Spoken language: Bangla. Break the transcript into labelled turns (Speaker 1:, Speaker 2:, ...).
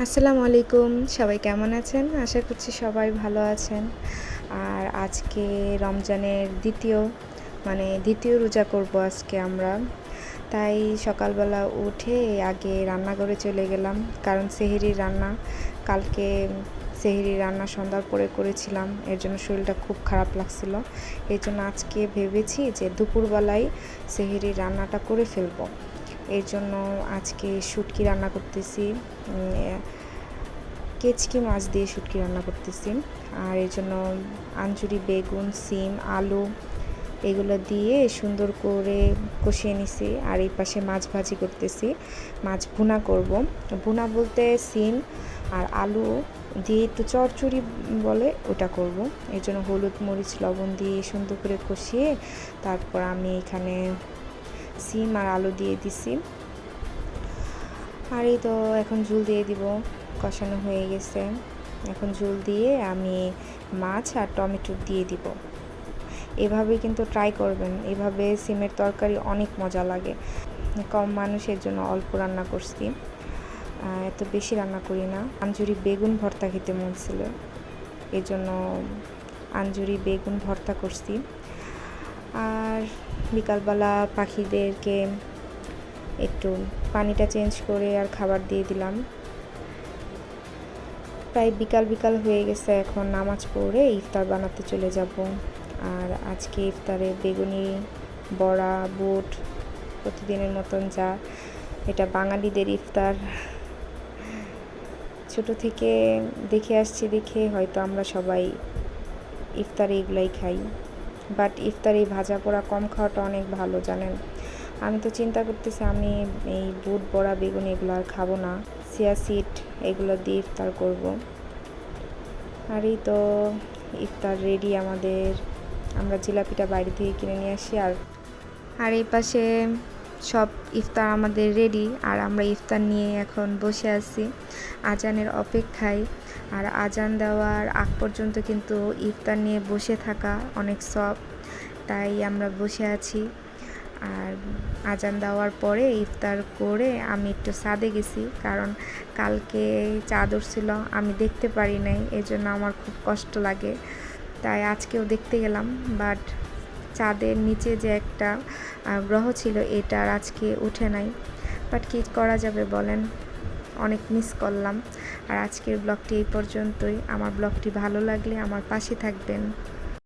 Speaker 1: আসসালামু আলাইকুম, সবাই কেমন আছেন? আশা করছি সবাই ভালো আছেন। আর আজকে রমজানের দ্বিতীয় রোজা করব আজকে আমরা। তাই সকালবেলা উঠে আগে রান্নাঘরে চলে গেলাম, কারণ কালকে সেহরির রান্না সন্ধ্যার পরে করেছিলাম, এর জন্য শরীরটা খুব খারাপ লাগছিল। এই জন্য আজকে ভেবেছি যে দুপুরবেলায় সেহরির রান্নাটা করে ফেলবো। এর জন্য আজকে শুটকি রান্না করতেছি, কেচকি মাছ দিয়ে শুটকি রান্না করতেছি। আর এর জন্য আঞ্জুরি, বেগুন, সিম, আলু এগুলো দিয়ে সুন্দর করে কষিয়ে নিছি। আর এই পাশে মাছ ভাজি করতেছি, মাছ ভুনা করব। ভুনা বলতে সিম আর আলু দিয়ে একটু চচ্চড়ি বলে ওটা করব। এর জন্য হলুদ, মরিচ, লবণ দিয়ে সুন্দর করে কষিয়ে তারপর আমি এখানে সিম আর আলু দিয়ে দিছি। আর এই তো এখন ঝোল দিয়ে দিব, কষানো হয়ে গেছে। এখন ঝোল দিয়ে আমি মাছ আর টমেটো দিয়ে দিব। এভাবে কিন্তু ট্রাই করবেন, এভাবে সিমের তরকারি অনেক মজা লাগে। কম মানুষের জন্য অল্প রান্না করছি, এত বেশি রান্না করি না। আঞ্জুরি বেগুন ভর্তা খেতে মন ছিল, এই জন্য আঞ্জুরি বেগুন ভর্তা করছি। আর বিকালবেলা পাখিদেরকে একটু পানিটা চেঞ্জ করে আর খাবার দিয়ে দিলাম। প্রায় বিকাল হয়ে গেছে, এখন নামাজ পড়ে ইফতার বানাতে চলে যাব। আর আজকে ইফতারে বেগুনি, বড়া, বুট, প্রতিদিনের মতন যা, এটা বাঙালিদের ইফতার। ছোট থেকে দেখে আসছি, দেখে হয়তো আমরা সবাই ইফতারে এগুলাই খাই। বাট ইফতারে ভাজা পোড়া কম খাওয়াটা অনেক ভালো, জানেন। আমি তো চিন্তা করতেছি আমি এই বুট, বড়া, বেগুন এগুলো আর খাবো না, চিয়া সিড এগুলো দিয়ে ইফতার করব। আর এই তো ইফতার রেডি আমাদের। আমরা জিলাপিটা বাইরে থেকে কিনে নিয়ে আসি। আর এই পাশে সব ইফতার আমাদের রেডি, আর আমরা ইফতার নিয়ে এখন বসে আছি আজানের অপেক্ষায়। আর আজান দেওয়ার আগ পর্যন্ত কিন্তু ইফতার নিয়ে বসে থাকা অনেক সব, তাই আমরা বসে আছি। আর আজান দেওয়ার পরে ইফতার করে আমি একটু ছাদে গেছি, কারণ কালকে চাদর ছিল আমি দেখতে পারি নাই, এই জন্য আমার খুব কষ্ট লাগে। তাই আজকেও দেখতে গেলাম, বাট চাঁদের নিচে যে একটা গ্রহ ছিল এটা আর আজকে উঠে নাই। বাট কী করা যাবে বলেন, অনেক মিস করলাম। আর আজকের ব্লগটি এই পর্যন্তই। আমার ব্লগটি ভালো লাগলে আমার পাশে থাকবেন।